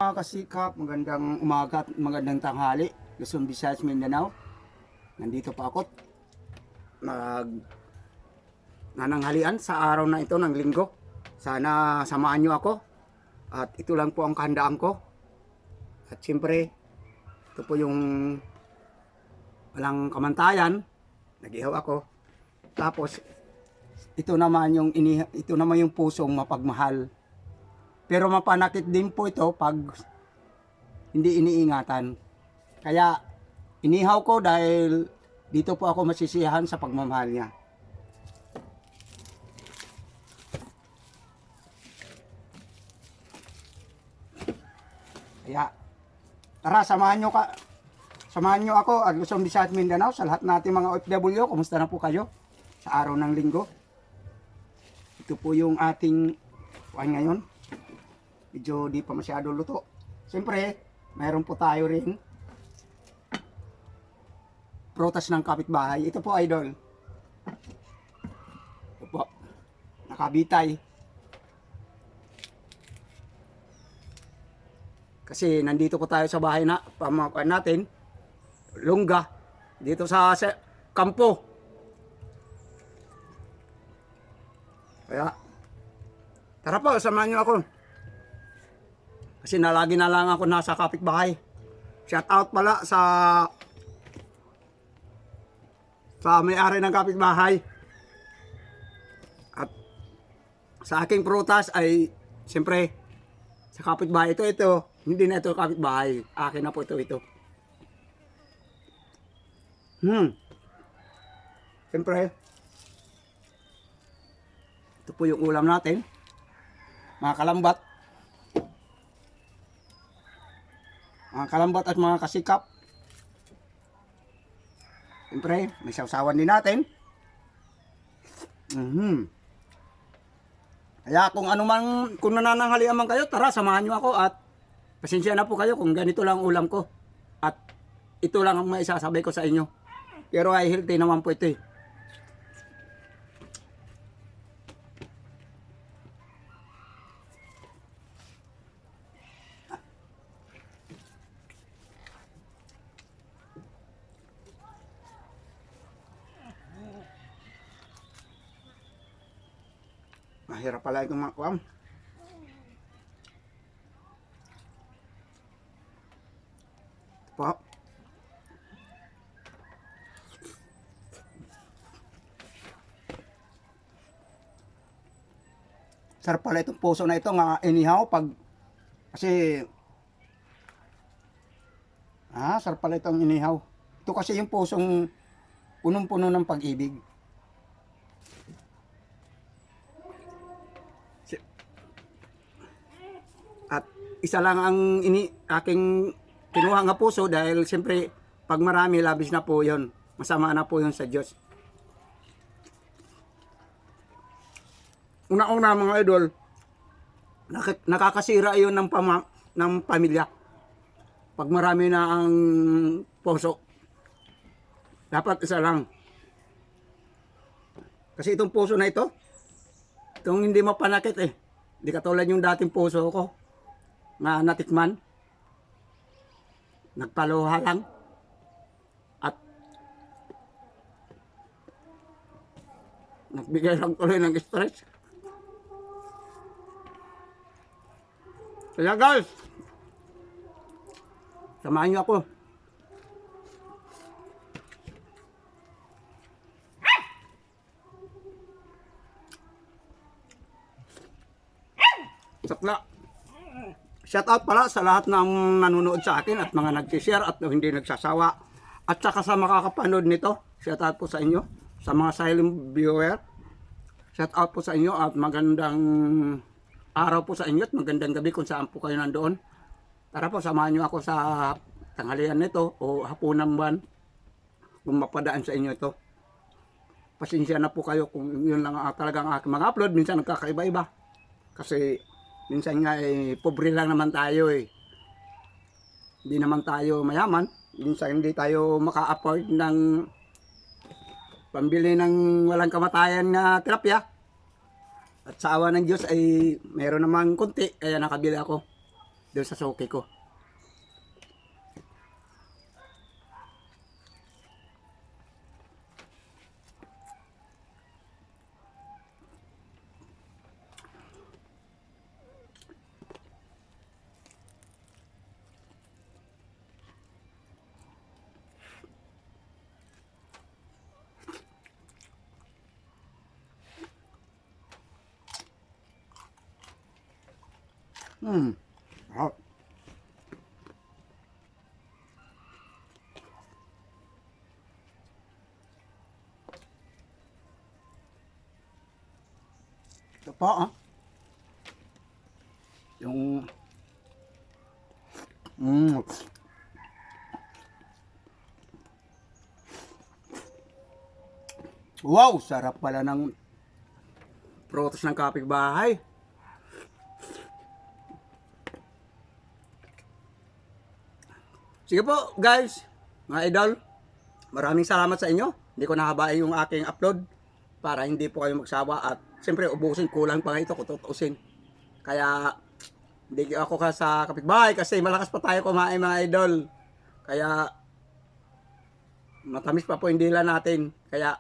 Mga kasikap, magandang umaga at magandang tanghali. Luzon, Visayas, Mindanao. Nandito pa ako. Nananghalian sa araw na ito ng linggo. Sana samahan nyo ako. At ito lang po ang kahandaan ko. At siyempre, ito po yung walang kamantayan. Nag-ihaw ako. Tapos, ito naman yung pusong mapagmahal. Pero mapanakit din po ito pag hindi iniingatan. Kaya inihaw ko dahil dito po ako masisiyahan sa pagmamahal niya. Kaya tara, samahan nyo ako at Luzon, Visayas, Mindanao, sa lahat nating mga OFW. Kumusta na po kayo sa araw ng linggo? Ito po yung ating ngayon. Medyo di pa masyado luto. Siyempre, mayroon po tayo rin prutas ng kapitbahay. Ito po, idol. Ito po, nakabitay. Kasi nandito po tayo sa bahay na pamakuan natin. Lungga. Dito sa kampo. Kaya, tara po, samahan nyo ako. Kasi lagi na lang ako nasa kapitbahay. Shout out pala sa may-ari ng kapitbahay. At sa aking prutas ay siyempre sa kapitbahay ito. Hindi na ito kapitbahay. Akin na po ito. Siyempre ito po yung ulam natin. Mga kalambat at mga kasikap. Siyempre, may sausawan din natin. Kaya kung nanananghalian man kayo, tara, samahan nyo ako at pasensya na po kayo kung ganito lang ulam ko. At ito lang ang maisasabay ko sa inyo. Pero ay healthy naman po ito eh. Mahirap pala itong makuam. Po. Sarap pala itong puso na ito nga inihaw pag kasi sarap pala itong inihaw. Ito kasi yung pusong punong-puno ng pag-ibig. At isa lang ang aking kinuha nga puso dahil siyempre pag marami labis na po yon, masama na po yon sa Diyos. Una-una mga idol, nakakasira yon ng pamilya. Pag marami na ang puso, dapat isa lang. Kasi itong puso na ito, itong hindi mapanakit eh. Hindi katulad yung dating puso ko na natikman, nagpaluha lang at nagbigay lang tuloy ng stress. Kaya guys, samahan nyo ako. Sakla. Shout out pala sa lahat ng nanonood sa akin at mga nag-share at hindi nagsasawa. At saka sa makakapanood nito, shout out po sa inyo. Sa mga silent viewer, shout out po sa inyo at magandang araw po sa inyo at magandang gabi kung saan po kayo nandoon. Tara po, samahan nyo ako sa tanghalian nito o hapunan man kung mapadaan sa inyo ito. Pasensya na po kayo kung yun lang talagang aking mga upload. Minsan nagkakaiba-iba. Kasi minsan nga pobre lang naman tayo eh. Hindi naman tayo mayaman. Minsan hindi tayo maka-afford ng pambili ng walang kamatayan na tilapia. At sa awa ng Diyos ay meron naman konti, kaya nakabili ako. doon sa suki ko. Sarap. Ito po, yung wow, sarap pala ng prutas ng kapitbahay. Sige po, guys, mga idol. Maraming salamat sa inyo. Hindi ko nahabain yung aking upload para hindi po kayo magsawa at siyempre ubusin, kulang pa nga ito kung tutuusin. Kaya hindi ako ka sa kapitbahay kasi malakas pa tayo kumain, mga idol. Kaya matamis pa po yung dila natin. Kaya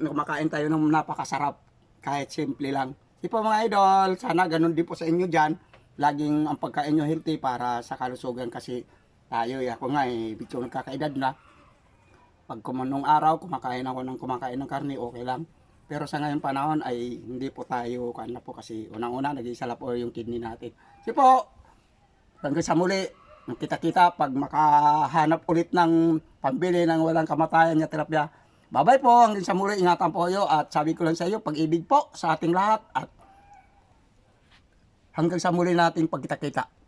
kumakain tayo ng napakasarap kahit simple lang. Sige po mga idol, sana ganun din po sa inyo dyan. Laging ang pagkain nyo healthy para sa kalusugan kasi tayo, ako nga bityo nagkakaedad na. Pag kumanong araw, kumakain ng karne, okay lang. Pero sa ngayon panahon ay hindi po tayo, na po kasi unang-una, nag-iisala po yung kidney natin. Sige po, hanggang sa muli, kita-kita pag makahanap ulit ng pambili ng walang kamatayan na terapya. Bye-bye po, hanggang sa muli, ingatan po kayo at sabi ko lang sa iyo, pag-ibig po sa ating lahat at hanggang sa muli nating pagkita-kita.